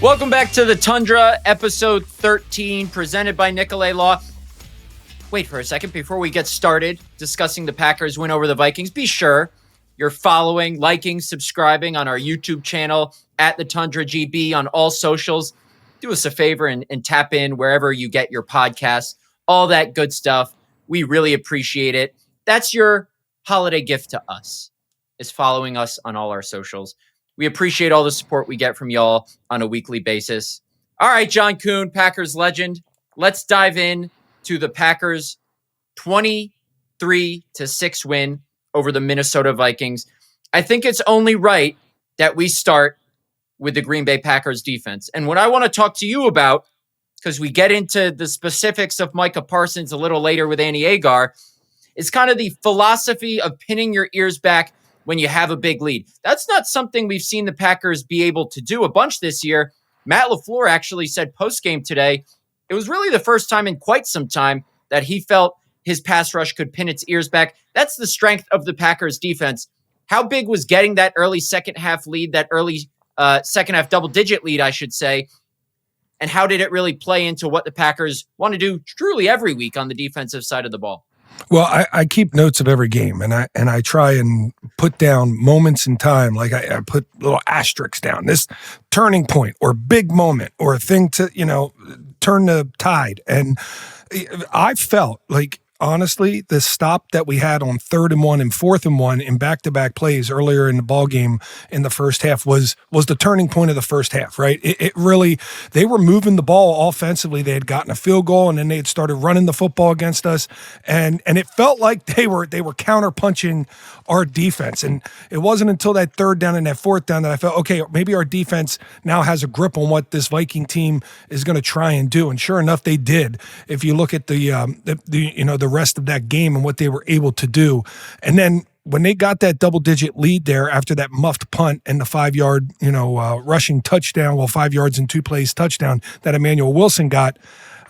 Welcome back to the Tundra, episode 13, presented by Nicolay Law. Wait for a second. Before we get started discussing the Packers win over the Vikings, be sure you're following, liking, subscribing on our YouTube channel at the Tundra GB on all socials. Do us a favor and tap in wherever you get your podcasts, all that good stuff. We really appreciate it. That's your holiday gift to us, is following us on all our socials. We appreciate all the support we get from y'all on a weekly basis. All right, John Kuhn, Packers legend. Let's dive in to the Packers 23-6 win over the Minnesota Vikings. I think it's only right that we start with the Green Bay Packers defense. And what I want to talk to you about, because we get into the specifics of Micah Parsons a little later with Annie Agar, is kind of the philosophy of pinning your ears back when you have a big lead. That's not something we've seen the Packers be able to do a bunch this year. Matt LaFleur actually said post-game today, it was really the first time in quite some time that he felt his pass rush could pin its ears back. That's the strength of the Packers defense. How big was getting that early second half lead, that early second half double-digit lead, I should say, and how did it really play into what the Packers want to do truly every week on the defensive side of the ball? Well, I keep notes of every game, and I try and put down moments in time. Like I put little asterisks down. This turning point or big moment or a thing to, turn the tide. And I felt like, honestly, the stop that we had on 3rd and 1 and 4th and 1 in back-to-back plays earlier in the ball game in the first half was the turning point of the first half, right? It really, they were moving the ball offensively. They had gotten a field goal, and then they had started running the football against us, and it felt like they were counter-punching our defense. And it wasn't until that 3rd down and that 4th down that I felt, okay, maybe our defense now has a grip on what this Viking team is going to try and do. And sure enough, they did. If you look at the rest of that game and what they were able to do. And then when they got that double-digit lead there after that muffed punt and the 5-yard, rushing touchdown, 5 yards in 2 plays touchdown that Emmanuel Wilson got,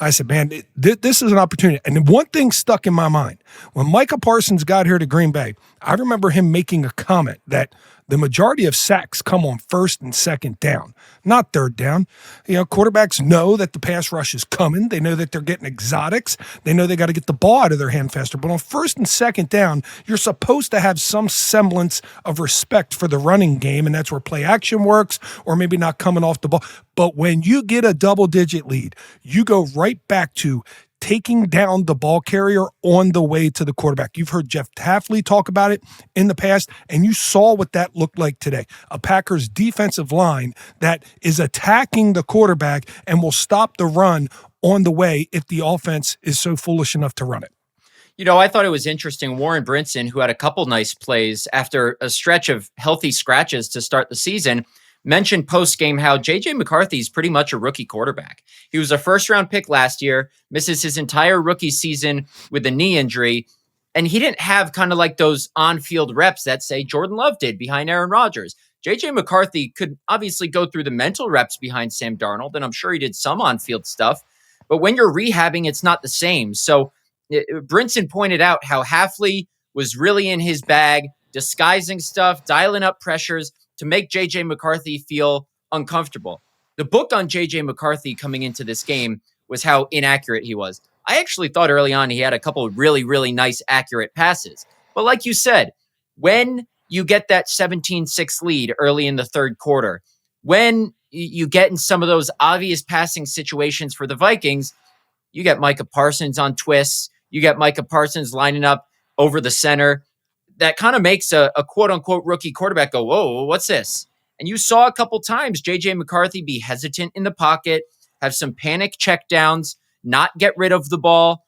I said, man, this is an opportunity. And one thing stuck in my mind. When Micah Parsons got here to Green Bay, I remember him making a comment that the majority of sacks come on 1st and 2nd down, not 3rd down. Quarterbacks know that the pass rush is coming. They know that they're getting exotics. They know they got to get the ball out of their hand faster. But on 1st and 2nd down, you're supposed to have some semblance of respect for the running game, and that's where play action works, or maybe not coming off the ball. But when you get a double-digit lead, you go right back to taking down the ball carrier on the way to the quarterback. You've heard Jeff Hafley talk about it in the past, and you saw what that looked like today. A Packers defensive line that is attacking the quarterback and will stop the run on the way if the offense is so foolish enough to run it. I thought it was interesting. Warren Brinson, who had a couple nice plays after a stretch of healthy scratches to start the season, mentioned post-game how J.J. McCarthy is pretty much a rookie quarterback. He was a first-round pick last year, misses his entire rookie season with a knee injury, and he didn't have kind of like those on-field reps that, say, Jordan Love did behind Aaron Rodgers. J.J. McCarthy could obviously go through the mental reps behind Sam Darnold, and I'm sure he did some on-field stuff, but when you're rehabbing, it's not the same. So Brinson pointed out how Hafley was really in his bag, disguising stuff, dialing up pressures to make J.J. McCarthy feel uncomfortable. The book on J.J. McCarthy coming into this game was how inaccurate he was. I actually thought early on he had a couple of really, really nice, accurate passes. But like you said, when you get that 17-6 lead early in the 3rd quarter, when you get in some of those obvious passing situations for the Vikings, you get Micah Parsons on twists, you get Micah Parsons lining up over the center. That kind of makes a quote-unquote rookie quarterback go, whoa, what's this? And you saw a couple times J.J. McCarthy be hesitant in the pocket, have some panic checkdowns, not get rid of the ball.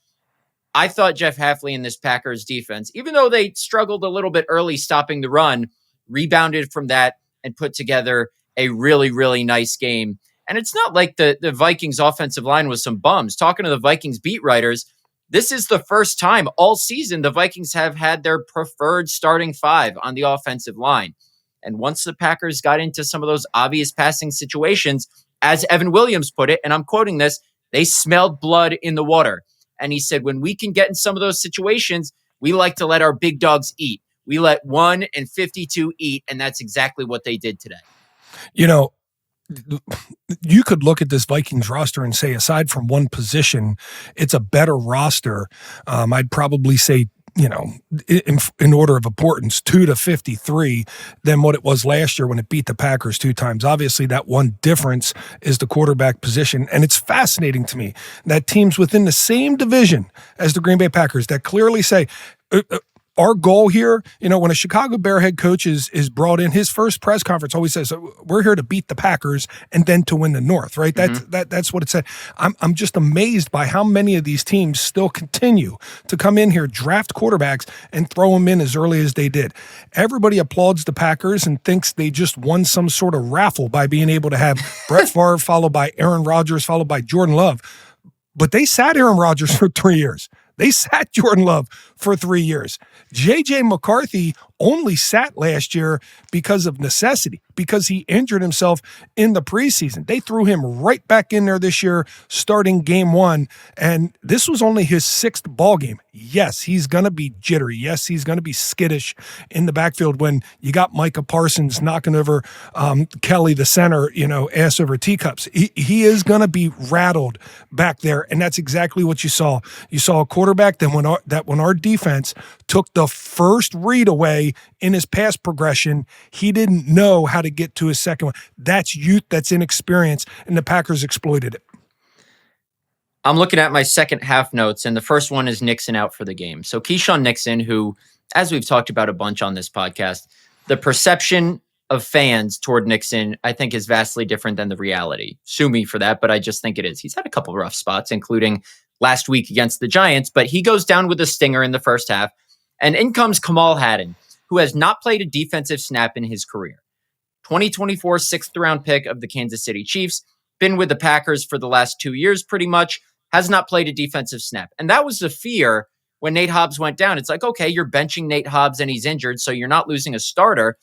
I thought Jeff Hafley in this Packers defense, even though they struggled a little bit early stopping the run, rebounded from that and put together a really, really nice game. And it's not like the Vikings offensive line was some bums. Talking to the Vikings beat writers, this is the first time all season the Vikings have had their preferred starting 5 on the offensive line. And once the Packers got into some of those obvious passing situations, as Evan Williams put it, and I'm quoting this, they smelled blood in the water. And he said, when we can get in some of those situations, we like to let our big dogs eat. We let 1 and 52 eat, and that's exactly what they did today. you could look at this Vikings roster and say, aside from one position, it's a better roster. I'd probably say, in order of importance, 2 to 53 than what it was last year when it beat the Packers 2 times. Obviously, that one difference is the quarterback position. And it's fascinating to me that teams within the same division as the Green Bay Packers that clearly say, our goal here, when a Chicago Bear head coach is brought in, his first press conference always says, we're here to beat the Packers and then to win the North, right? That's what it said. I'm just amazed by how many of these teams still continue to come in here, draft quarterbacks, and throw them in as early as they did. Everybody applauds the Packers and thinks they just won some sort of raffle by being able to have Brett Favre followed by Aaron Rodgers, followed by Jordan Love. But they sat Aaron Rodgers for 3 years. They sat Jordan Love for 3 years. J.J. McCarthy only sat last year because of necessity, because he injured himself in the preseason. They threw him right back in there this year, starting game 1, and this was only his 6th ball game. Yes, he's going to be jittery. Yes, he's going to be skittish in the backfield when you got Micah Parsons knocking over Kelly, the center, ass over teacups. He is going to be rattled back there, and that's exactly what you saw. You saw a quarterback that when our defense took the first read away in his pass progression, he didn't know how to get to his second one. That's youth, that's inexperience, and the Packers exploited it. I'm looking at my second half notes, and the first one is Nixon out for the game. So Keyshawn Nixon, who, as we've talked about a bunch on this podcast, the perception of fans toward Nixon, I think, is vastly different than the reality. Sue me for that, but I just think it is. He's had a couple rough spots, including last week against the Giants, but he goes down with a stinger in the first half, and in comes Kamal Hadden, who has not played a defensive snap in his career. 2024 6th-round pick of the Kansas City Chiefs, been with the Packers for the last 2 years pretty much, has not played a defensive snap. And that was the fear when Nate Hobbs went down. It's like, okay, you're benching Nate Hobbs and he's injured, so you're not losing a starter.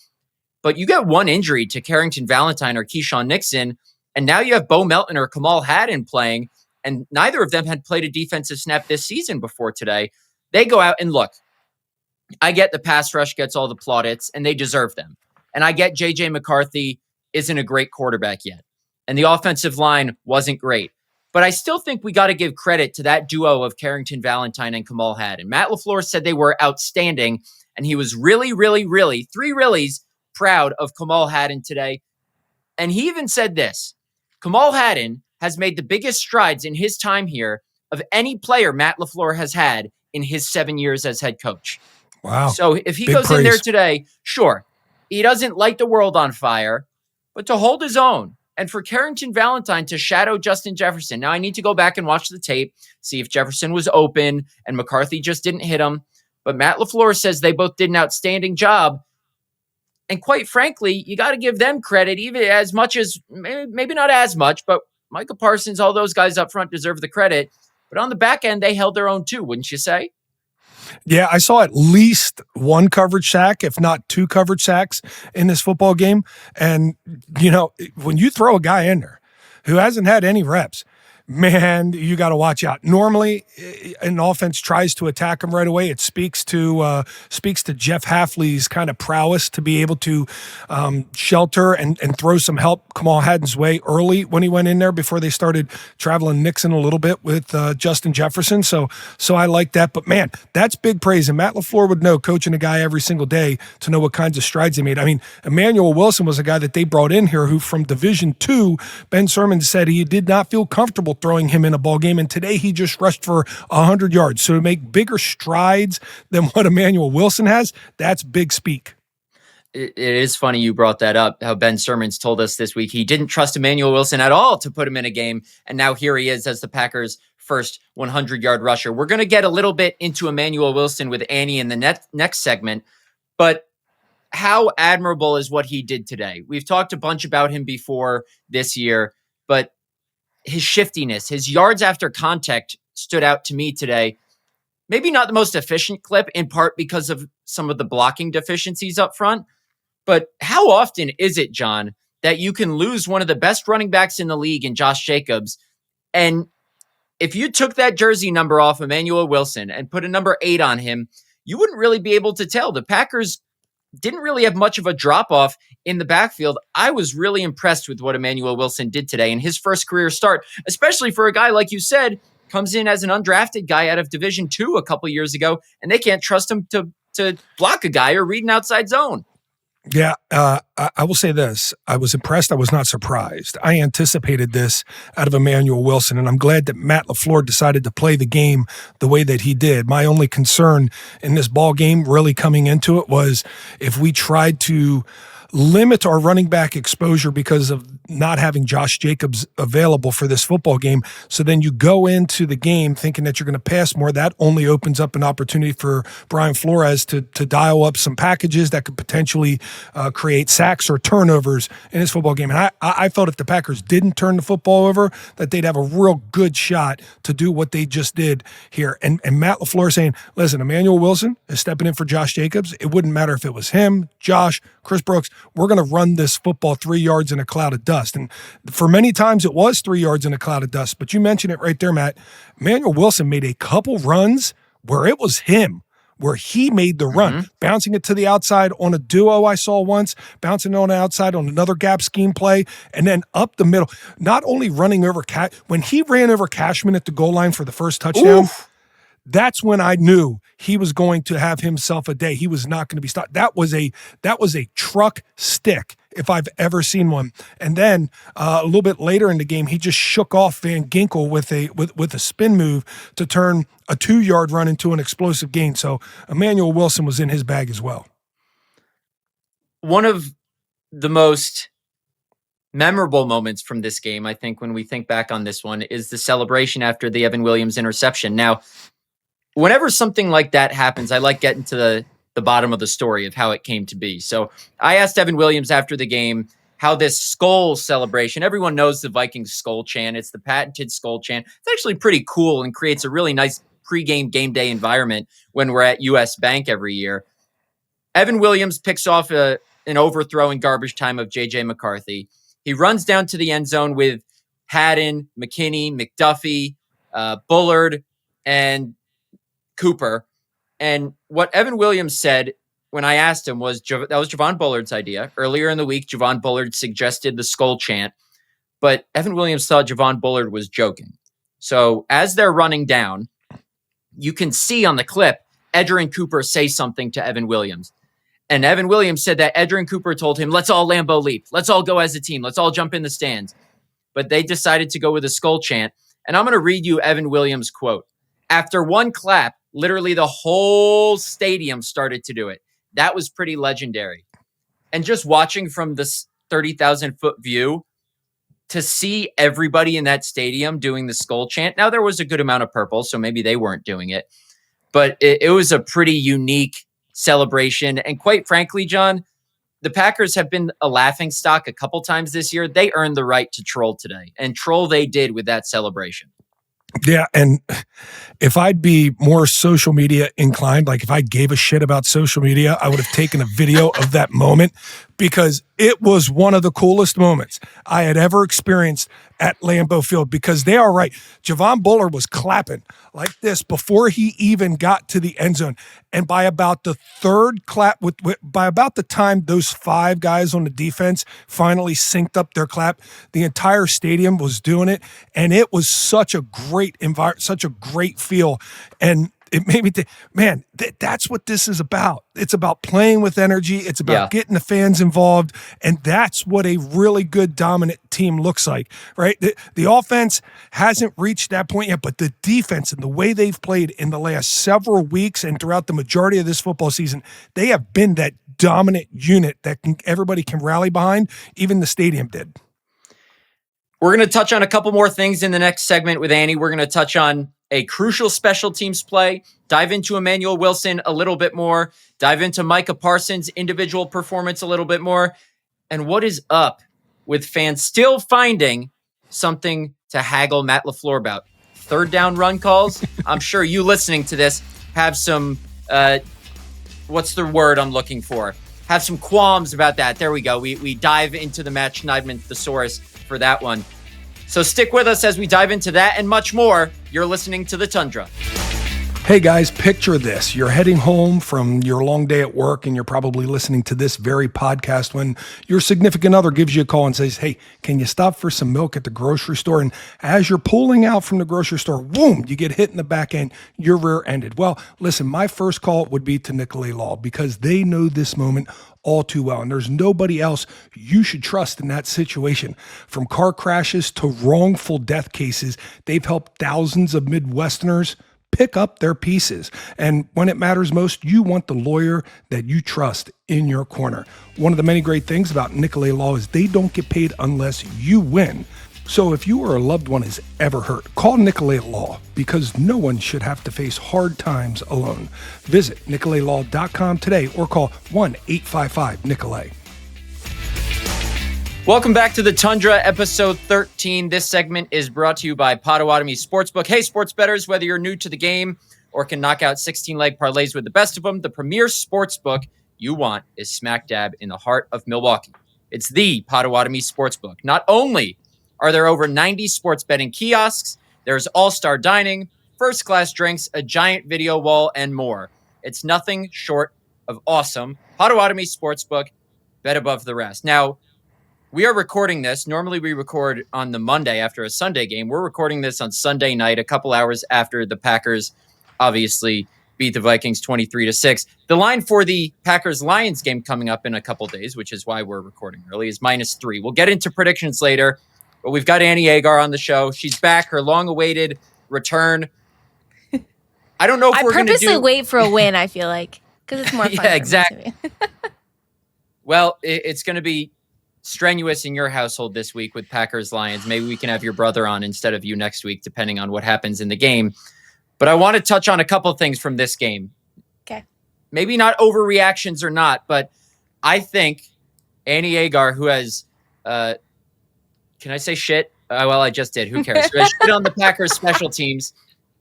But you get one injury to Carrington Valentine or Keyshawn Nixon, and now you have Bo Melton or Kamal Hadden playing, and neither of them had played a defensive snap this season before today. They go out and look. I get the pass rush gets all the plaudits, and they deserve them. And I get J.J. McCarthy isn't a great quarterback yet. And the offensive line wasn't great. But I still think we got to give credit to that duo of Carrington Valentine and Kamal Hadden. Matt LaFleur said they were outstanding, and he was really, really, really, 3 reallys proud of Kamal Hadden today. And he even said this: Kamal Hadden has made the biggest strides in his time here of any player Matt LaFleur has had in his 7 years as head coach. Wow. So if he Big goes praise. in there today, sure, he doesn't light the world on fire, but to hold his own. And for Carrington Valentine to shadow Justin Jefferson. Now I need to go back and watch the tape, see if Jefferson was open and McCarthy just didn't hit him. But Matt LaFleur says they both did an outstanding job. And quite frankly, you got to give them credit, even as much as, maybe not as much, but Micah Parsons, all those guys up front deserve the credit. But on the back end, they held their own too, wouldn't you say? Yeah, I saw at least one coverage sack, if not 2 coverage sacks in this football game. And, when you throw a guy in there who hasn't had any reps, man, you got to watch out. Normally, an offense tries to attack him right away. It speaks to Jeff Hafley's kind of prowess to be able to shelter and throw some help Kamal Hadden's way early when he went in there before they started traveling Nixon a little bit with Justin Jefferson. So I like that. But man, that's big praise. And Matt LaFleur would know, coaching a guy every single day, to know what kinds of strides he made. I mean, Emmanuel Wilson was a guy that they brought in here who, from Division II, Ben Sermon said he did not feel comfortable throwing him in a ball game, and today he just rushed for 100 yards. So to make bigger strides than what Emmanuel Wilson has, that's big speak. It is funny you brought that up, how Ben Sermons told us this week he didn't trust Emmanuel Wilson at all to put him in a game, and now here he is as the Packers' first 100-yard rusher. We're going to get a little bit into Emmanuel Wilson with Annie in the next segment, but how admirable is what he did today? We've talked a bunch about him before this year, but his shiftiness, his yards after contact stood out to me today. Maybe not the most efficient clip, in part because of some of the blocking deficiencies up front. But how often is it, John, that you can lose one of the best running backs in the league in Josh Jacobs? And if you took that jersey number off Emmanuel Wilson and put a number 8 on him, you wouldn't really be able to tell. The Packers didn't really have much of a drop-off in the backfield. I was really impressed with what Emmanuel Wilson did today in his first career start, especially for a guy, like you said, comes in as an undrafted guy out of Division II a couple years ago, and they can't trust him to block a guy or read an outside zone. Yeah, I will say this. I was impressed. I was not surprised. I anticipated this out of Emmanuel Wilson, and I'm glad that Matt LaFleur decided to play the game the way that he did. My only concern in this ball game really coming into it was if we tried to limit our running back exposure because of not having Josh Jacobs available for this football game. So then you go into the game thinking that you're going to pass more. That only opens up an opportunity for Brian Flores to dial up some packages that could potentially create sacks or turnovers in his football game. And I felt if the Packers didn't turn the football over, that they'd have a real good shot to do what they just did here. And Matt LaFleur saying, listen, Emmanuel Wilson is stepping in for Josh Jacobs. It wouldn't matter if it was him, Josh, Chris Brooks. We're going to run this football 3 yards in a cloud of dust. And for many times it was 3 yards in a cloud of dust. But you mentioned it right there, Matt. Emmanuel Wilson made a couple runs where it was him, where he made the run, bouncing it to the outside on a duo I saw once, bouncing on the outside on another gap scheme play, and then up the middle. Not only running over when he ran over Cashman at the goal line for the first touchdown, that's when I knew he was going to have himself a day. He was not going to be stopped. That was a truck stick if I've ever seen one. And then a little bit later in the game, he just shook off Van Ginkel with a spin move to turn a 2-yard run into an explosive gain. So Emmanuel Wilson was in his bag as well. One of the most memorable moments from this game, I think, when we think back on this one, is the celebration after the Evan Williams interception. Now, whenever something like that happens, I like getting to the bottom of the story of how it came to be. So I asked Evan Williams after the game how this skull celebration, everyone knows the Vikings skull chant. It's the patented skull chant. It's actually pretty cool and creates a really nice pregame game day environment when we're at US Bank every year. Evan Williams picks off an overthrow in garbage time of J.J. McCarthy. He runs down to the end zone with Haddon, McKinney, McDuffie, Bullard, and Cooper. And what Evan Williams said when I asked him was that was Javon Bullard's idea. Earlier in the week, Javon Bullard suggested the skull chant, but Evan Williams thought Javon Bullard was joking. So as they're running down, you can see on the clip Edgerrin Cooper say something to Evan Williams. And Evan Williams said that Edgerrin Cooper told him, let's all Lambeau leap. Let's all go as a team. Let's all jump in the stands. But they decided to go with a skull chant. And I'm going to read you Evan Williams' quote. After one clap, literally the whole stadium started to do it. That was pretty legendary. And just watching from this 30,000-foot view, to see everybody in that stadium doing the skull chant. Now, there was a good amount of purple, so maybe they weren't doing it. But it was a pretty unique celebration. And quite frankly, John, the Packers have been a laughingstock a couple times this year. They earned the right to troll today. And troll they did with that celebration. Yeah, and if I'd be more social media inclined, like if I gave a shit about social media, I would have taken a video of that moment because it was one of the coolest moments I had ever experienced at Lambeau Field, because they are right. Javon Bullard was clapping like this before he even got to the end zone. And by about the third clap, by about the time those 5 guys on the defense finally synced up their clap, the entire stadium was doing it. And it was such a great environment, such a great feel. And it made me think, man, that's what this is about. It's about playing with energy. It's about getting the fans involved. And that's what a really good dominant team looks like, right? The offense hasn't reached that point yet, but the defense and the way they've played in the last several weeks and throughout the majority of this football season, they have been that dominant unit that everybody can rally behind. Even the stadium did. We're going to touch on a couple more things in the next segment with Annie. We're going to touch on a crucial special teams play, dive into Emmanuel Wilson a little bit more, dive into Micah Parsons' individual performance a little bit more, and what is up with fans still finding something to haggle Matt LaFleur about. Third down run calls. I'm sure you listening to this have some, what's the word I'm looking for? Have some qualms about that. There we go. We dive into the Matt Schneidman thesaurus for that one. So stick with us as we dive into that and much more. You're listening to The Tundra. Hey guys, picture this. You're heading home from your long day at work and you're probably listening to this very podcast when your significant other gives you a call and says, hey, can you stop for some milk at the grocery store? And as you're pulling out from the grocery store, boom, you get hit in the back end, you're rear-ended. Well, listen, my first call would be to Nicolay Law because they know this moment all too well. And there's nobody else you should trust in that situation. From car crashes to wrongful death cases, they've helped thousands of Midwesterners pick up their pieces. And when it matters most, you want the lawyer that you trust in your corner. One of the many great things about Nicolay Law is they don't get paid unless you win. So if you or a loved one is ever hurt, call Nicolay Law because no one should have to face hard times alone. Visit nicolaylaw.com today or call 1-855-NICOLAY. Welcome back to the Tundra, episode 13. This segment is brought to you by Potawatomi Sportsbook. Hey, sports bettors, whether you're new to the game or can knock out 16-leg parlays with the best of them, the premier sportsbook you want is smack dab in the heart of Milwaukee. It's the Potawatomi Sportsbook. Not only are there over 90 sports betting kiosks, there's all-star dining, first-class drinks, a giant video wall, and more. It's nothing short of awesome. Potawatomi Sportsbook, bet above the rest. Now, we are recording this. Normally we record on the Monday after a Sunday game. We're recording this on Sunday night, a couple hours after the Packers obviously beat the Vikings 23-6. The line for the Packers-Lions game coming up in a couple days, which is why we're recording early, is -3. We'll get into predictions later, but we've got Annie Agar on the show. She's back, her long-awaited return. I don't know if we're going to purposely wait for a win, I feel like, because it's more fun. Yeah, exactly. Well, it's going to be strenuous in your household this week with Packers-Lions. Maybe we can have your brother on instead of you next week, depending on what happens in the game. But I want to touch on a couple things from this game. Okay. Maybe not overreactions or not, but I think Annie Agar, who has, can I say shit? Well, I just did. Who cares? Who has shit on the Packers special teams.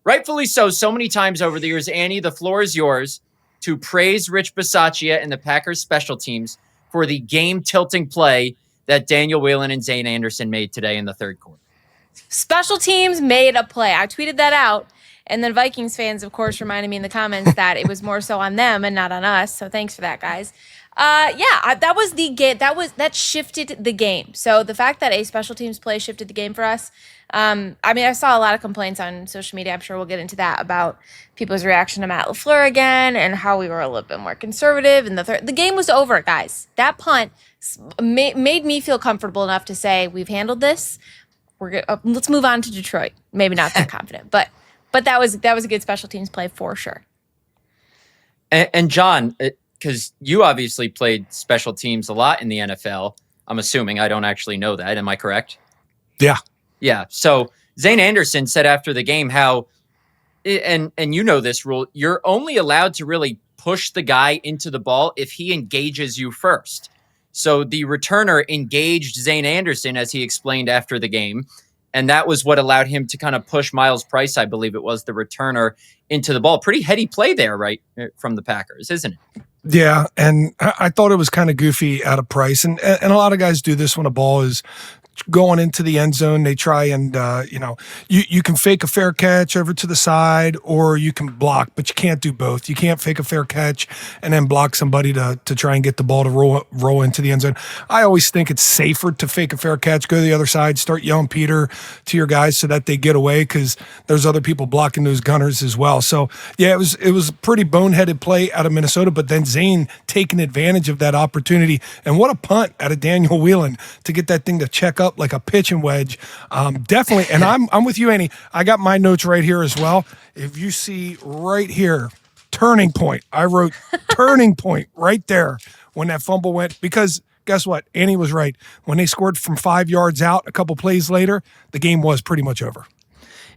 Rightfully so many times over the years. Annie, the floor is yours to praise Rich Bisaccia and the Packers special teams for the game-tilting play that Daniel Whelan and Zane Anderson made today in the third quarter. Special teams made a play. I tweeted that out, and then Vikings fans, of course, reminded me in the comments that it was more so on them and not on us. So thanks for that, guys. That was the game. That shifted the game. So the fact that a special teams play shifted the game for us. I saw a lot of complaints on social media. I'm sure we'll get into that about people's reaction to Matt LaFleur again and how we were a little bit more conservative. And the game was over, guys. That punt made me feel comfortable enough to say we've handled this. Let's move on to Detroit. Maybe not that confident, but that was a good special teams play for sure. And John, because you obviously played special teams a lot in the NFL. I'm assuming. I don't actually know that. Am I correct? Yeah. Yeah. So Zane Anderson said after the game how, and you know this rule, you're only allowed to really push the guy into the ball if he engages you first. So the returner engaged Zane Anderson, as he explained after the game, and that was what allowed him to kind of push Miles Price, I believe it was, the returner, into the ball. Pretty heady play there, right, from the Packers, isn't it? Yeah, and I thought it was kind of goofy out of Price. And a lot of guys do this when a ball is going into the end zone. They try and, you can fake a fair catch over to the side or you can block, but you can't do both. You can't fake a fair catch and then block somebody to try and get the ball to roll into the end zone. I always think it's safer to fake a fair catch, go to the other side, start yelling Peter to your guys so that they get away because there's other people blocking those gunners as well. So, yeah, it was a pretty boneheaded play out of Minnesota, but then Zane taking advantage of that opportunity. And what a punt out of Daniel Whelan to get that thing to check up like a pitching wedge. Definitely. And I'm with you, Annie. I got my notes right here as well. If you see right here, turning point. I wrote turning point right there when that fumble went, because guess what? Annie was right. When they scored from 5 yards out a couple plays later, the game was pretty much over.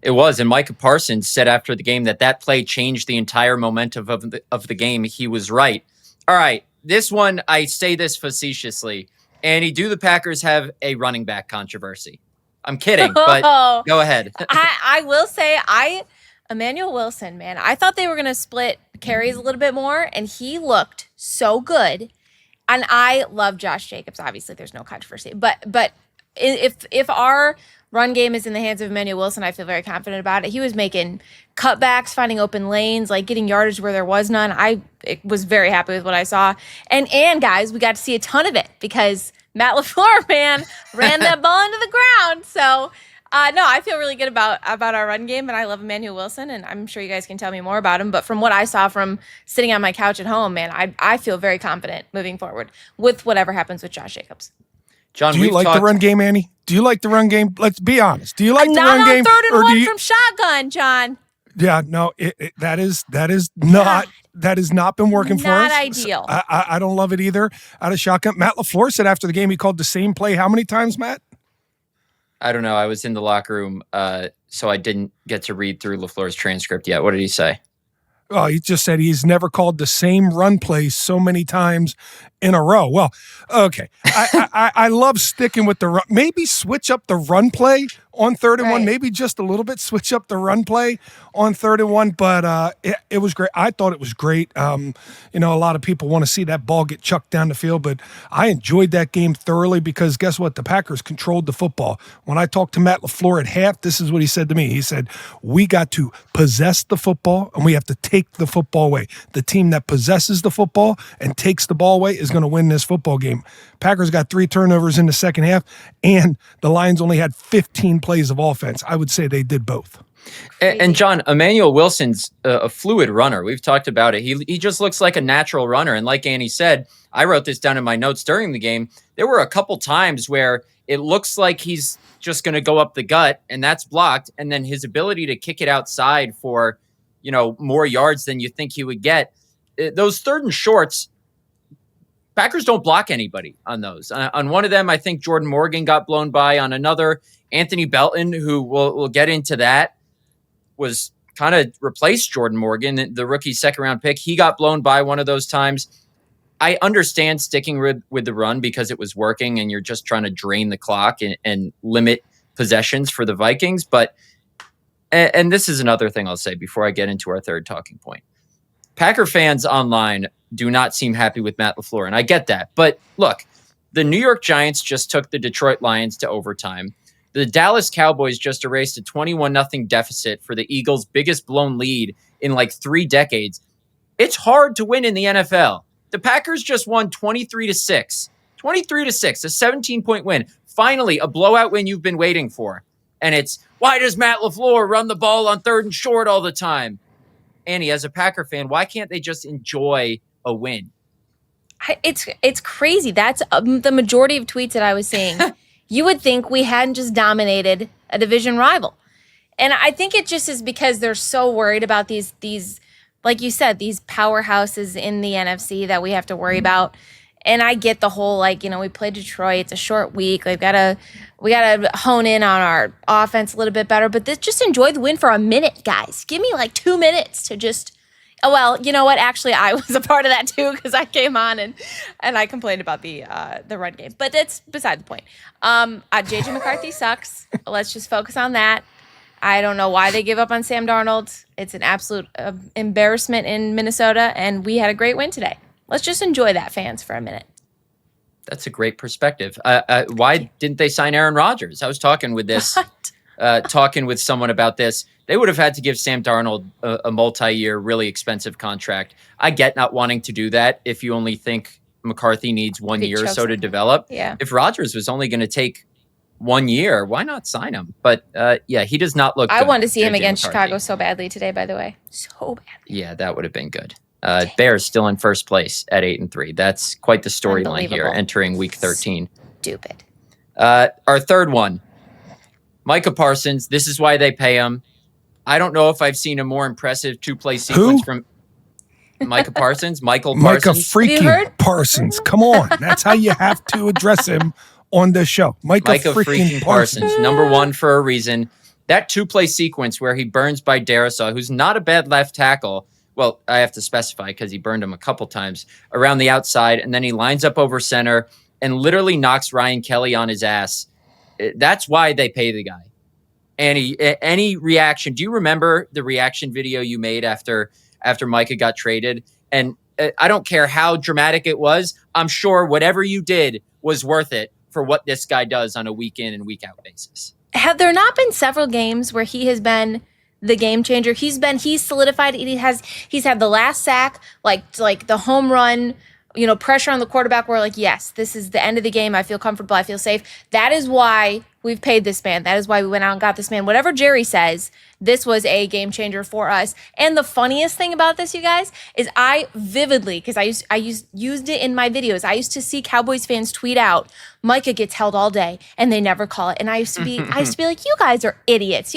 It was. And Micah Parsons said after the game that play changed the entire momentum of the game. He was right. All right. This one, I say this facetiously. Annie, do the Packers have a running back controversy? I'm kidding, but go ahead. I will say, Emmanuel Wilson, man, I thought they were going to split carries a little bit more, and he looked so good. And I love Josh Jacobs. Obviously, there's no controversy. But if our run game is in the hands of Emmanuel Wilson, I feel very confident about it. He was making cutbacks, finding open lanes, like getting yardage where there was none. I was very happy with what I saw. And guys, we got to see a ton of it because Matt LaFleur, man, ran that ball into the ground. So, no, I feel really good about our run game, and I love Emmanuel Wilson, and I'm sure you guys can tell me more about him. But from what I saw from sitting on my couch at home, man, I feel very confident moving forward with whatever happens with Josh Jacobs. John, do you like the run game, Annie? Do you like the run game? Let's be honest. Do you like the run game? Not on 3rd and 1 from shotgun, John. Yeah, no, that is not. That has not been working for us. Not ideal. I don't love it either. Out of shotgun. Matt LaFleur said after the game he called the same play how many times, Matt? I don't know. I was in the locker room, so I didn't get to read through LaFleur's transcript yet. What did he say? Oh, he just said he's never called the same run play so many times in a row. Well, okay. I love sticking with the run. Maybe switch up the run play on 3rd and 1. Maybe just a little bit switch up the run play on 3rd and 1. But it was great. I thought it was great. A lot of people want to see that ball get chucked down the field, but I enjoyed that game thoroughly because guess what? The Packers controlled the football. When I talked to Matt LaFleur at half, this is what he said to me. He said, we got to possess the football and we have to take the football away. The team that possesses the football and takes the ball away is going to win this football game. Packers got 3 turnovers in the second half, and the Lions only had 15 plays of offense. I would say they did both. And John, Emmanuel Wilson's a fluid runner. We've talked about it. He just looks like a natural runner. And like Annie said, I wrote this down in my notes during the game. There were a couple times where it looks like he's just going to go up the gut, and that's blocked. And then his ability to kick it outside for, more yards than you think he would get. Those 3rd and shorts, Packers don't block anybody on those. On one of them, I think Jordan Morgan got blown by. On another, Anthony Belton, who we'll get into that, was kind of replaced Jordan Morgan, the rookie 2nd-round pick. He got blown by one of those times. I understand sticking with the run because it was working and you're just trying to drain the clock and limit possessions for the Vikings. But, and this is another thing I'll say before I get into our third talking point. Packer fans online do not seem happy with Matt LaFleur, and I get that. But look, the New York Giants just took the Detroit Lions to overtime. The Dallas Cowboys just erased a 21-0 deficit for the Eagles' biggest blown lead in like 3 decades. It's hard to win in the NFL. The Packers just won 23-6. 23-6, a 17-point win. Finally, a blowout win you've been waiting for. And it's, why does Matt LaFleur run the ball on 3rd and short all the time? Annie, as a Packer fan, why can't they just enjoy a win? It's crazy. That's the majority of tweets that I was seeing. You would think we hadn't just dominated a division rival. And I think it just is because they're so worried about these, like you said, these powerhouses in the NFC that we have to worry about. And I get the whole, we play Detroit. It's a short week. We gotta hone in on our offense a little bit better. But just enjoy the win for a minute, guys. Give me 2 minutes to just. Oh, well, you know what? Actually, I was a part of that too because I came on and I complained about the run game. But that's beside the point. JJ McCarthy sucks. Let's just focus on that. I don't know why they give up on Sam Darnold. It's an absolute embarrassment in Minnesota, and we had a great win today. Let's just enjoy that, fans, for a minute. That's a great perspective. Why didn't they sign Aaron Rodgers? I was talking with someone about this. They would have had to give Sam Darnold a multi-year, really expensive contract. I get not wanting to do that if you only think McCarthy needs 1 year or so to develop. Yeah. If Rodgers was only going to take 1 year, why not sign him? But he does not look good. I wanted to see him against McCarthy. Chicago so badly today, by the way. So badly. Yeah, that would have been good. Bears still in first place at 8-3. That's quite the storyline here entering week 13. Stupid. Our third one, Micah Parsons. This is why they pay him. I don't know if I've seen a more impressive 2-play sequence from Micah Parsons. Michael Parsons. Micah freaking Parsons. Come on. That's how you have to address him on this show. Micah freaking Parsons. Number one for a reason. That 2-play sequence where he burns by Darisaw, who's not a bad left tackle. Well, I have to specify because he burned him a couple times around the outside, and then he lines up over center and literally knocks Ryan Kelly on his ass. That's why they pay the guy. Any reaction? Do you remember the reaction video you made after Micah got traded? And I don't care how dramatic it was. I'm sure whatever you did was worth it for what this guy does on a week in and week out basis. Have there not been several games where he has been the game changer? He's solidified. He's had the last sack, like the home run, pressure on the quarterback where like, yes, this is the end of the game. I feel comfortable. I feel safe. That is why we've paid this man. That is why we went out and got this man. Whatever Jerry says, this was a game changer for us. And the funniest thing about this, you guys, is I vividly, because I used it in my videos. I used to see Cowboys fans tweet out, Micah gets held all day and they never call it. And I used to be like, you guys are idiots.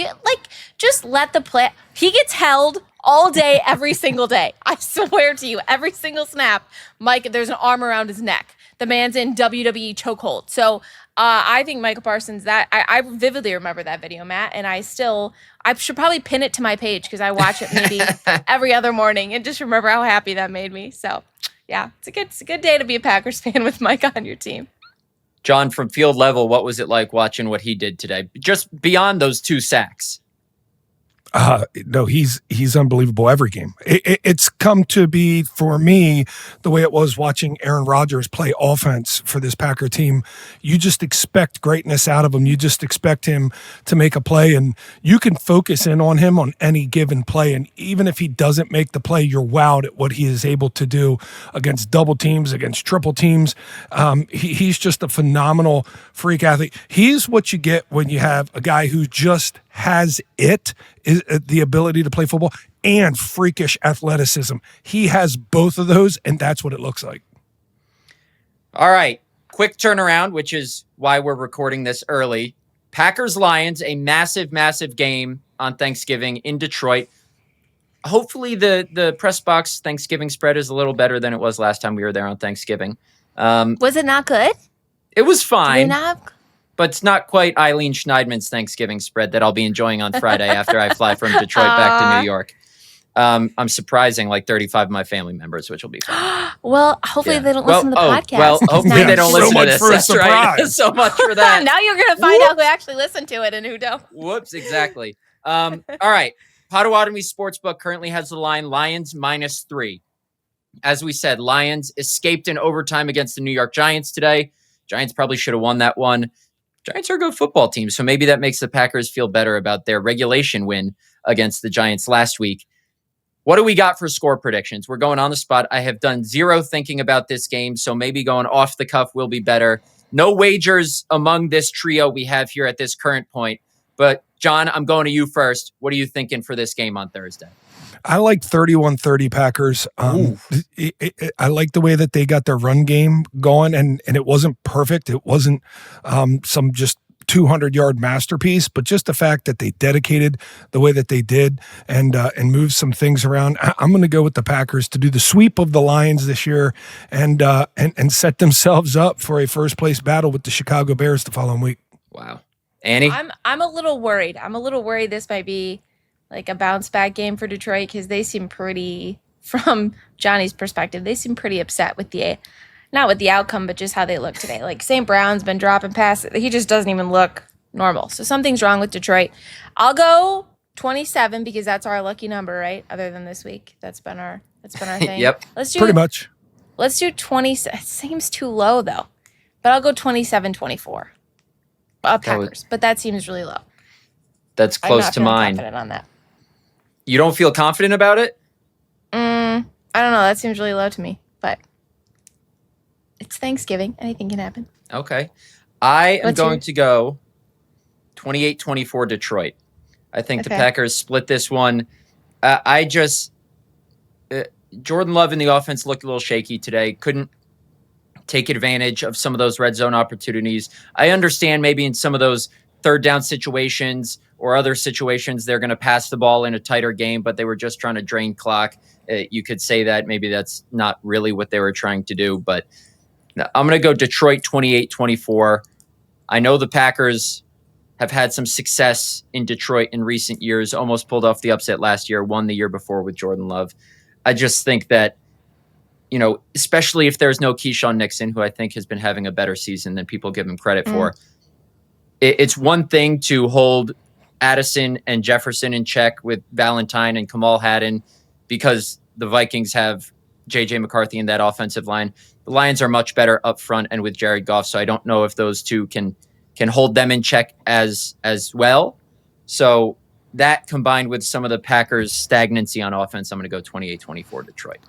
Just let the play. He gets held all day, every single day. I swear to you, every single snap, Mike, there's an arm around his neck. The man's in WWE chokehold. So I think Micah Parsons, that I vividly remember that video, Matt, and I should probably pin it to my page because I watch it maybe every other morning and just remember how happy that made me. So yeah, it's a good day to be a Packers fan with Micah on your team. John, from field level, what was it like watching what he did today? Just beyond those 2 sacks. No, he's unbelievable every game. It's come to be, for me, the way it was watching Aaron Rodgers play offense for this Packer team. You just expect greatness out of him. You just expect him to make a play, and you can focus in on him on any given play. And even if he doesn't make the play, you're wowed at what he is able to do against double teams, against triple teams. He's just a phenomenal freak athlete. He's what you get when you have a guy who just has is the ability to play football and freakish athleticism. He has both of those, and that's what it looks like. All right. Quick turnaround, which is why we're recording this early. Packers-Lions, a massive, massive game on Thanksgiving in Detroit. Hopefully the press box Thanksgiving spread is a little better than it was last time we were there on Thanksgiving. Was it not good? It was fine. Not have... But it's not quite Eileen Schneidman's Thanksgiving spread that I'll be enjoying on Friday after I fly from Detroit back to New York. I'm surprising like 35 of my family members, which will be fun. Well, hopefully they don't listen to the podcast. Well, hopefully they don't listen to this. That's right. So much for that. Now you're going to find out who actually listened to it and who don't. Whoops, exactly. All right. Potawatomi Sportsbook currently has the line Lions -3. As we said, Lions escaped in overtime against the New York Giants today. Giants probably should have won that one. Giants are a good football team, so maybe that makes the Packers feel better about their regulation win against the Giants last week. What do we got for score predictions? We're going on the spot. I have done zero thinking about this game, so maybe going off the cuff will be better. No wagers among this trio we have here at this current point. But, John, I'm going to you first. What are you thinking for this game on Thursday? I like 31-30 Packers. I like the way that they got their run game going, and it wasn't perfect. It wasn't some just 200-yard masterpiece, but just the fact that they dedicated the way that they did and moved some things around. I'm going to go with the Packers to do the sweep of the Lions this year and set themselves up for a first-place battle with the Chicago Bears the following week. Wow. Annie? I'm a little worried. This might be like a bounce back game for Detroit because they seem pretty, from Johnny's perspective, they seem pretty upset with not with the outcome, but just how they look today. Like St. Brown's been dropping passes. He just doesn't even look normal. So something's wrong with Detroit. I'll go 27 because that's our lucky number, right? Other than this week. That's been our thing. Yep. Pretty much. Let's do 20. It seems too low though. But I'll go 27-24. Packers. But that seems really low. That's close to mine. I'm not confident on that. You don't feel confident about it? I don't know. That seems really low to me, but it's Thanksgiving. Anything can happen. Okay. I am going to go 28-24 Detroit. I think the Packers split this one. Jordan Love in the offense looked a little shaky today. Couldn't take advantage of some of those red zone opportunities. I understand maybe in some of those third down situations or other situations, they're going to pass the ball in a tighter game, but they were just trying to drain clock. You could say that maybe that's not really what they were trying to do, but I'm going to go Detroit 28-24. I know the Packers have had some success in Detroit in recent years, almost pulled off the upset last year, won the year before with Jordan Love. I just think that, especially if there's no Keyshawn Nixon, who I think has been having a better season than people give him credit for. It's one thing to hold Addison and Jefferson in check with Valentine and Kamal Haddon because the Vikings have J.J. McCarthy in that offensive line. The Lions are much better up front and with Jared Goff, so I don't know if those two can hold them in check as well. So that combined with some of the Packers' stagnancy on offense, I'm going to go 28-24 Detroit.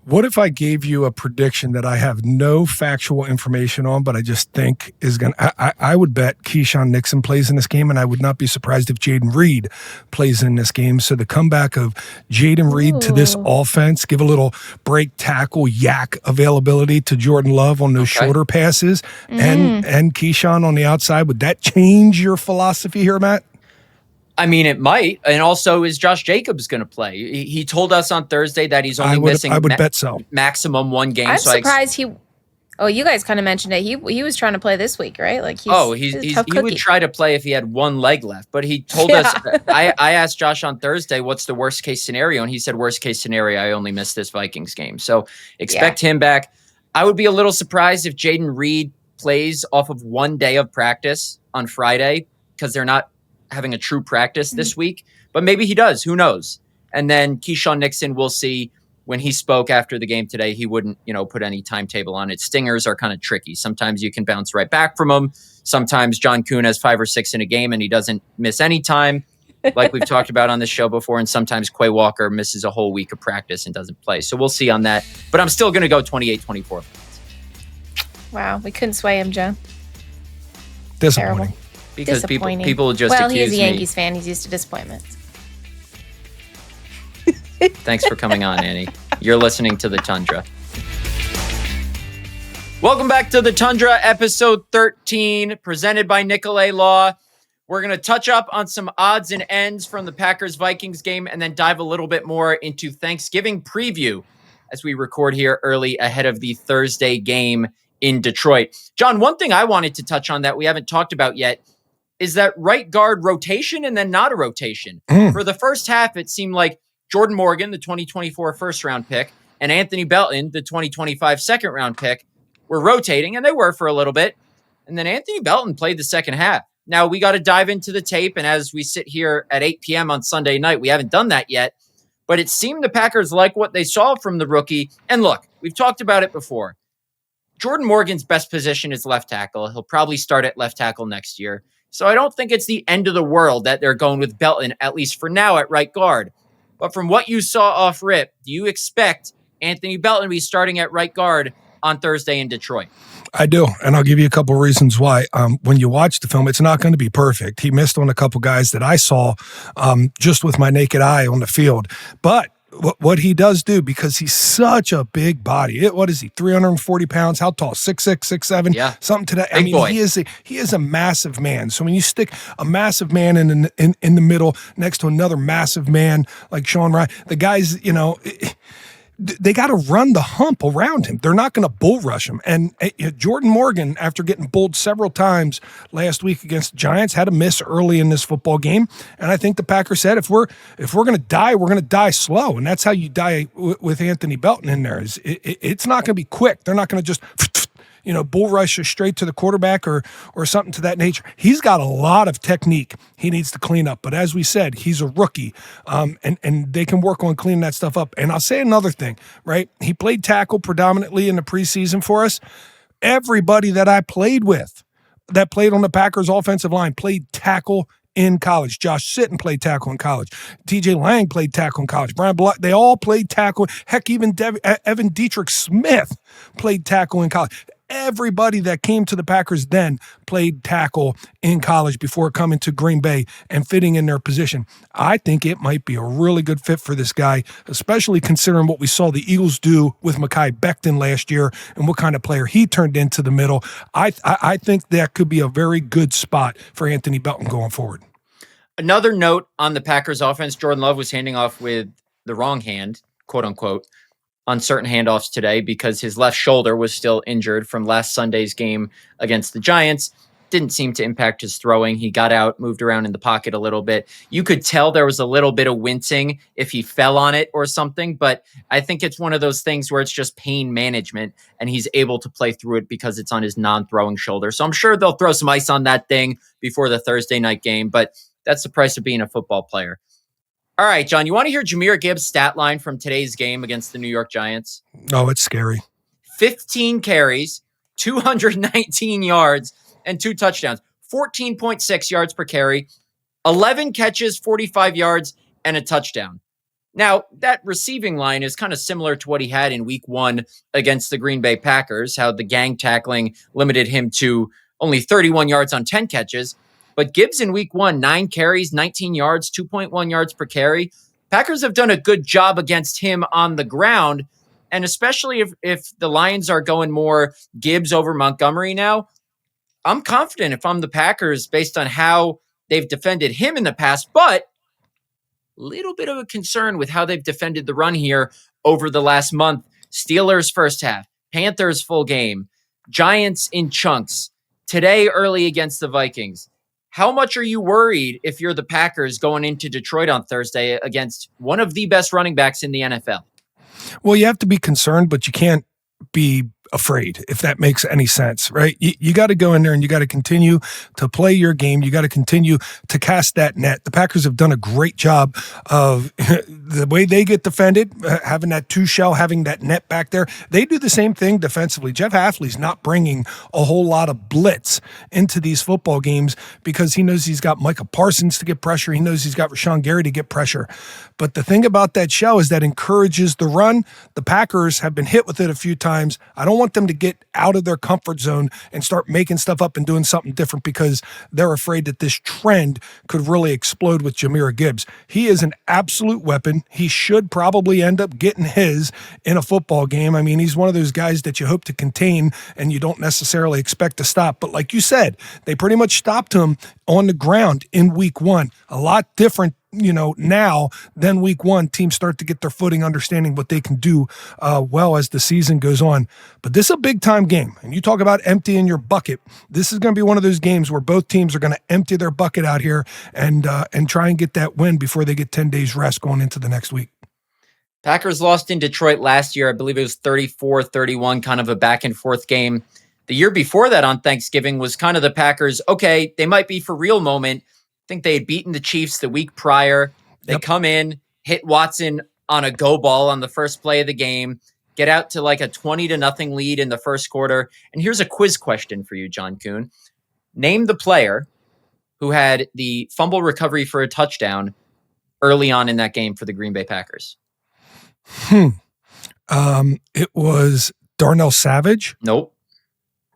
What if I gave you a prediction that I have no factual information on, but I just think is going to, I would bet Keyshawn Nixon plays in this game, and I would not be surprised if Jaden Reed plays in this game. So the comeback of Jaden Reed to this offense, give a little break tackle yak availability to Jordan Love on those shorter passes and Keyshawn on the outside. Would that change your philosophy here, Matt? I mean, it might. And also, is Josh Jacobs going to play? He told us on Thursday that he's only missing bet so. maximum one game. I'm surprised he... Oh, you guys kind of mentioned it. He was trying to play this week, right? Like he would try to play if he had one leg left. But he told us, I asked Josh on Thursday, what's the worst case scenario? And he said, worst case scenario, I only missed this Vikings game. So expect him back. I would be a little surprised if Jaden Reed plays off of one day of practice on Friday because they're not having a true practice this week, but maybe he does. Who knows? And then Keyshawn Nixon, we'll see. When he spoke after the game today, he wouldn't, put any timetable on it. Stingers are kind of tricky. Sometimes you can bounce right back from them. Sometimes John Kuhn has 5 or 6 in a game and he doesn't miss any time, like we've talked about on this show before. And sometimes Quay Walker misses a whole week of practice and doesn't play. So we'll see on that. But I'm still going to go 28-24. Wow, we couldn't sway him, Joe. Disappointing. Terrible. Because people just accuse me. Well, he's a Yankees fan. He's used to disappointments. Thanks for coming on, Annie. You're listening to The Tundra. Welcome back to The Tundra, episode 13, presented by Nicolay Law. We're going to touch up on some odds and ends from the Packers-Vikings game and then dive a little bit more into Thanksgiving preview as we record here early ahead of the Thursday game in Detroit. John, one thing I wanted to touch on that we haven't talked about yet is that right guard rotation and then not a rotation. For the first half, it seemed like Jordan Morgan, the 2024 first-round pick, and Anthony Belton, the 2025 second-round pick, were rotating, and they were for a little bit. And then Anthony Belton played the second half. Now, we got to dive into the tape, and as we sit here at 8 p.m. on Sunday night, we haven't done that yet. But it seemed the Packers like what they saw from the rookie. And look, we've talked about it before. Jordan Morgan's best position is left tackle. He'll probably start at left tackle next year. So I don't think it's the end of the world that they're going with Belton, at least for now, at right guard. But from what you saw off rip, do you expect Anthony Belton to be starting at right guard on Thursday in Detroit? I do, and I'll give you a couple of reasons why. When you watch the film, it's not going to be perfect. He missed on a couple guys that I saw just with my naked eye on the field. But what he does do, because he's such a big body. What is he, 340 pounds? How tall? 6'6", 6'7"? Yeah. Something to that. Big boy. He is a massive man. So when you stick a massive man in the middle next to another massive man like Sean Ryan, the guys, they got to run the hump around him. They're not going to bull rush him. And Jordan Morgan, after getting bulled several times last week against the Giants, had a miss early in this football game. And I think the Packers said, if we're going to die, we're going to die slow. And that's how you die with Anthony Belton in there. It's not going to be quick. They're not going to just bull rush you straight to the quarterback or something to that nature. He's got a lot of technique he needs to clean up. But as we said, he's a rookie, and they can work on cleaning that stuff up. And I'll say another thing, right? He played tackle predominantly in the preseason for us. Everybody that I played with that played on the Packers offensive line played tackle in college. Josh Sitton played tackle in college. TJ Lang played tackle in college. Brian Block, they all played tackle. Heck, even Evan Dietrich Smith played tackle in college. Everybody that came to the Packers then played tackle in college before coming to Green Bay and fitting in their position. I think it might be a really good fit for this guy, especially considering what we saw the Eagles do with Mekhi Becton last year and what kind of player he turned into the middle. I think that could be a very good spot for Anthony Belton going forward. Another note on the Packers offense, Jordan Love was handing off with the wrong hand, quote unquote, on certain handoffs today because his left shoulder was still injured from last Sunday's game against the Giants. Didn't seem to impact his throwing. He got out, moved around in the pocket a little bit. You could tell there was a little bit of wincing if he fell on it or something, but I think it's one of those things where it's just pain management and he's able to play through it because it's on his non-throwing shoulder. So I'm sure they'll throw some ice on that thing before the Thursday night game, but that's the price of being a football player. All right, John, you want to hear Jahmyr Gibbs' stat line from today's game against the New York Giants? Oh, it's scary. 15 carries, 219 yards, and 2 touchdowns. 14.6 yards per carry, 11 catches, 45 yards, and a touchdown. Now, that receiving line is kind of similar to what he had in week 1 against the Green Bay Packers, how the gang tackling limited him to only 31 yards on 10 catches. But Gibbs in week 1, 9 carries, 19 yards, 2.1 yards per carry. Packers have done a good job against him on the ground. And especially if the Lions are going more Gibbs over Montgomery now, I'm confident if I'm the Packers based on how they've defended him in the past, but a little bit of a concern with how they've defended the run here over the last month. Steelers first half, Panthers full game, Giants in chunks, today early against the Vikings. How much are you worried if you're the Packers going into Detroit on Thursday against one of the best running backs in the NFL? Well, you have to be concerned, but you can't be afraid, if that makes any sense, right? You got to go in there and you got to continue to play your game. You got to continue to cast that net. The Packers have done a great job of the way they get defended, having that 2-shell, having that net back there. They do the same thing defensively. Jeff Hafley's not bringing a whole lot of blitz into these football games because he knows he's got Micah Parsons to get pressure. He knows he's got Rashawn Gary to get pressure. But the thing about that shell is that encourages the run. The Packers have been hit with it a few times. I don't want them to get out of their comfort zone and start making stuff up and doing something different because they're afraid that this trend could really explode with Jahmyr Gibbs. He is an absolute weapon. He should probably end up getting his in a football game. I mean, he's one of those guys that you hope to contain and you don't necessarily expect to stop. But like you said, they pretty much stopped him on the ground in week 1. A lot different now than week 1. Teams start to get their footing, understanding what they can do well as the season goes on. But this is a big time game. And you talk about emptying your bucket. This is going to be one of those games where both teams are going to empty their bucket out here and try and get that win before they get 10 days rest going into the next week. Packers lost in Detroit last year. I believe it was 34-31, kind of a back and forth game. The year before that on Thanksgiving was kind of the Packers, okay, they might be for real moment. I think they had beaten the Chiefs the week prior. They come in, hit Watson on a go ball on the first play of the game, get out to like a 20-0 lead in the first quarter. And here's a quiz question for you, John Kuhn. Name the player who had the fumble recovery for a touchdown early on in that game for the Green Bay Packers. It was Darnell Savage. Nope.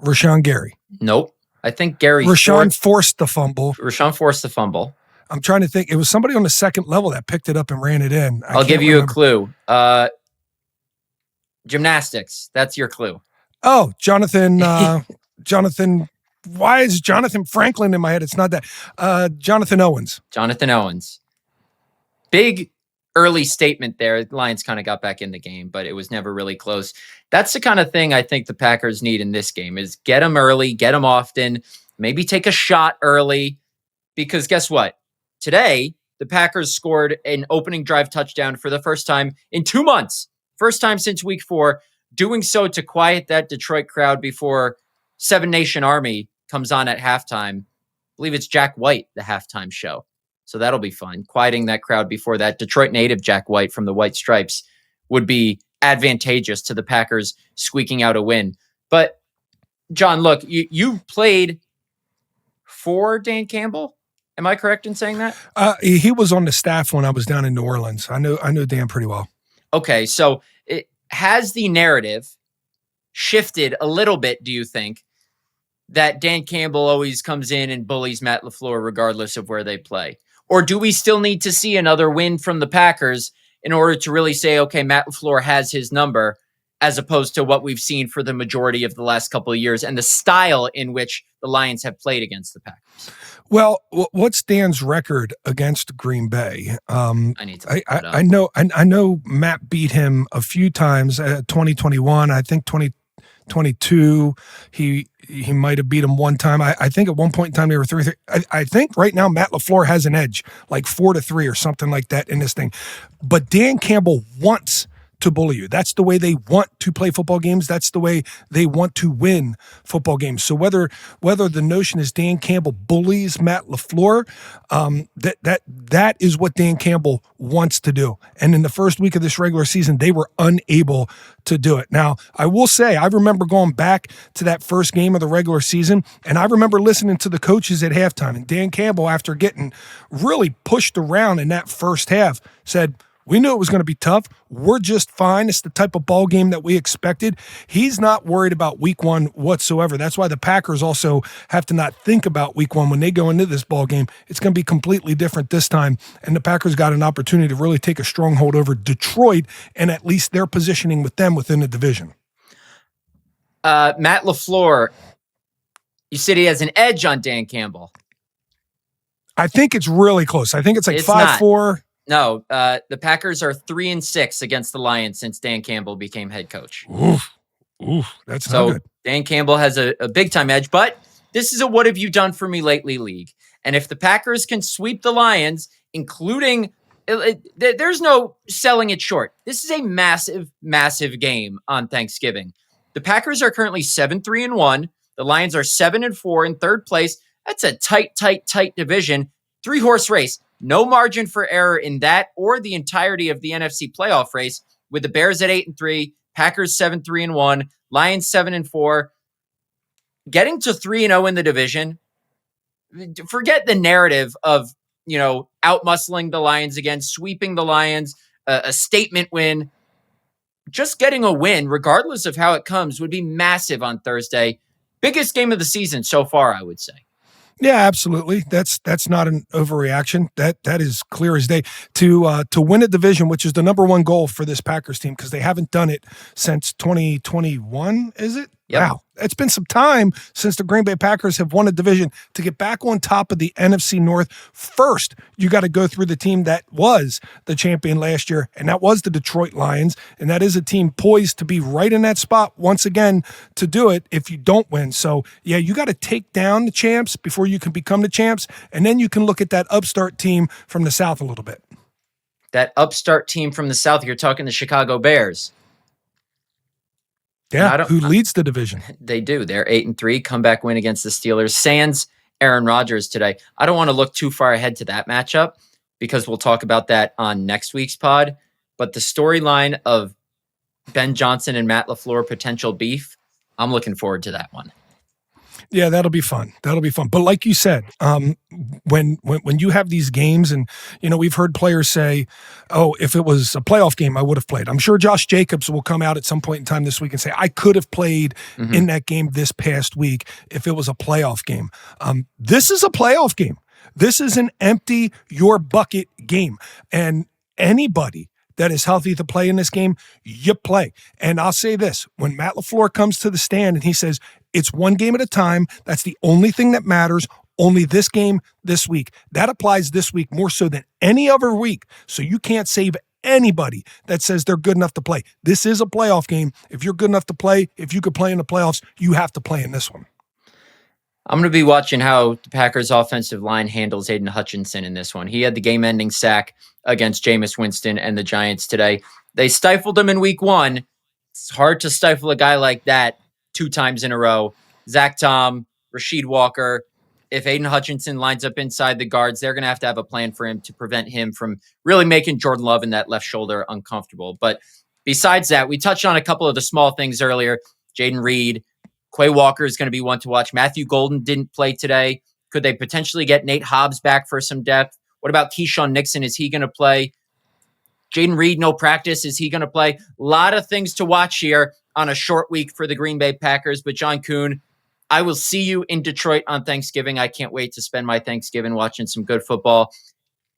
Rashawn Gary. Nope. I think Gary Rashawn forced the fumble. Rashawn forced the fumble. I'm trying to think. It was somebody on the second level that picked it up and ran it in. I'll give you a clue. Gymnastics. That's your clue. Oh, Jonathan. Why is Jonathan Franklin in my head? It's not that. Jonathan Owens. Jonathan Owens. Big early statement there. The Lions kind of got back in the game, but it was never really close. That's the kind of thing I think the Packers need in this game is get them early, get them often, maybe take a shot early, because guess what? Today, the Packers scored an opening drive touchdown for the first time in 2 months. First time since week 4, doing so to quiet that Detroit crowd before Seven Nation Army comes on at halftime. I believe it's Jack White, the halftime show. So that'll be fun. Quieting that crowd before that. Detroit native Jack White from the White Stripes would be advantageous to the Packers squeaking out a win. But, John, look, you played for Dan Campbell. Am I correct in saying that? He was on the staff when I was down in New Orleans. I know Dan pretty well. Okay, so has the narrative shifted a little bit, do you think, that Dan Campbell always comes in and bullies Matt LaFleur regardless of where they play? Or do we still need to see another win from the Packers in order to really say, okay, Matt LaFleur has his number, as opposed to what we've seen for the majority of the last couple of years and the style in which the Lions have played against the Packers? Well, what's Dan's record against Green Bay? I need to look that up. I know Matt beat him a few times. 2021, I think 2022, he might have beat him one time. I think at one point in time they were 3-3. I think right now Matt LaFleur has an edge, like 4-3 or something like that in this thing. But Dan Campbell wants to bully you. That's the way they want to play football games. That's the way they want to win football games. So whether the notion is Dan Campbell bullies Matt LaFleur, that is what Dan Campbell wants to do. And in the first week of this regular season, they were unable to do it. Now, I will say, I remember going back to that first game of the regular season, and I remember listening to the coaches at halftime. And Dan Campbell, after getting really pushed around in that first half, said, we knew it was going to be tough. We're just fine. It's the type of ball game that we expected. He's not worried about week one whatsoever. That's why the Packers also have to not think about week one when they go into this ball game. It's going to be completely different this time. And the Packers got an opportunity to really take a stronghold over Detroit and at least their positioning with them within the division. Matt LaFleur, you said he has an edge on Dan Campbell. I think it's really close. I think it's like 5-4. No, the Packers are 3-6 against the Lions since Dan Campbell became head coach. Oof, that's not good. Dan Campbell has a big time edge, but this is a what have you done for me lately league. And if the Packers can sweep the Lions, including there's no selling it short. This is a massive, massive game on Thanksgiving. The Packers are currently 7-3-1. The Lions are 7-4 in third place. That's a tight division. 3-horse race. No margin for error in that or the entirety of the NFC playoff race, with the Bears at 8-3, Packers 7-3-1, Lions 7-4. Getting to 3-0 in the division, forget the narrative of, outmuscling the Lions again, sweeping the Lions, a statement win. Just getting a win, regardless of how it comes, would be massive on Thursday. Biggest game of the season so far, I would say. Yeah, absolutely. That's not an overreaction. That is clear as day. To win a division, which is the number one goal for this Packers team, because they haven't done it since 2021, is it? Yep. Wow. It's been some time since the Green Bay Packers have won a division. To get back on top of the NFC North, first, you got to go through the team that was the champion last year, and that was the Detroit Lions, and that is a team poised to be right in that spot once again to do it if you don't win. So, yeah, you got to take down the champs before you can become the champs, and then you can look at that upstart team from the South a little bit. That upstart team from the South, you're talking the Chicago Bears. Yeah, who leads the division. They do. They're 8-3, comeback win against the Steelers. Sans Aaron Rodgers today. I don't want to look too far ahead to that matchup because we'll talk about that on next week's pod. But the storyline of Ben Johnson and Matt LaFleur potential beef, I'm looking forward to that one. Yeah, that'll be fun. But like you said, when you have these games, and we've heard players say, "Oh, if it was a playoff game, I would have played." I'm sure Josh Jacobs will come out at some point in time this week and say, "I could have played in that game this past week if it was a playoff game." This is a playoff game. This is an empty your bucket game, and anybody that is healthy to play in this game, you play. And I'll say this, when Matt LaFleur comes to the stand and he says, it's one game at a time, that's the only thing that matters, only this game this week. That applies this week more so than any other week. So you can't save anybody that says they're good enough to play. This is a playoff game. If you're good enough to play, if you could play in the playoffs, you have to play in this one. I'm going to be watching how the Packers offensive line handles Aiden Hutchinson in this one. He had the game-ending sack against Jameis Winston and the Giants today. They stifled him in week one. It's hard to stifle a guy like that 2 times in a row. Zach Tom, Rasheed Walker. If Aiden Hutchinson lines up inside the guards, they're going to have a plan for him to prevent him from really making Jordan Love in that left shoulder uncomfortable. But besides that, we touched on a couple of the small things earlier. Jaden Reed, Quay Walker is going to be one to watch. Matthew Golden didn't play today. Could they potentially get Nate Hobbs back for some depth? What about Keyshawn Nixon? Is he going to play? Jaden Reed, no practice. Is he going to play? A lot of things to watch here on a short week for the Green Bay Packers. But John Kuhn, I will see you in Detroit on Thanksgiving. I can't wait to spend my Thanksgiving watching some good football.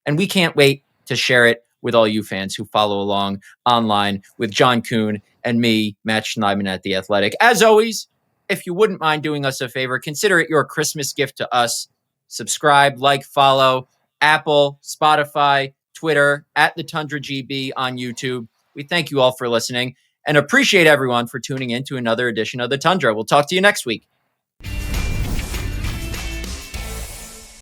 And we can't wait to share it with all you fans who follow along online with John Kuhn and me, Matt Schneidman at The Athletic. As always, if you wouldn't mind doing us a favor, consider it your Christmas gift to us. Subscribe, like, follow, Apple, Spotify, Twitter, at the Tundra GB on YouTube. We thank you all for listening and appreciate everyone for tuning in to another edition of the Tundra. We'll talk to you next week.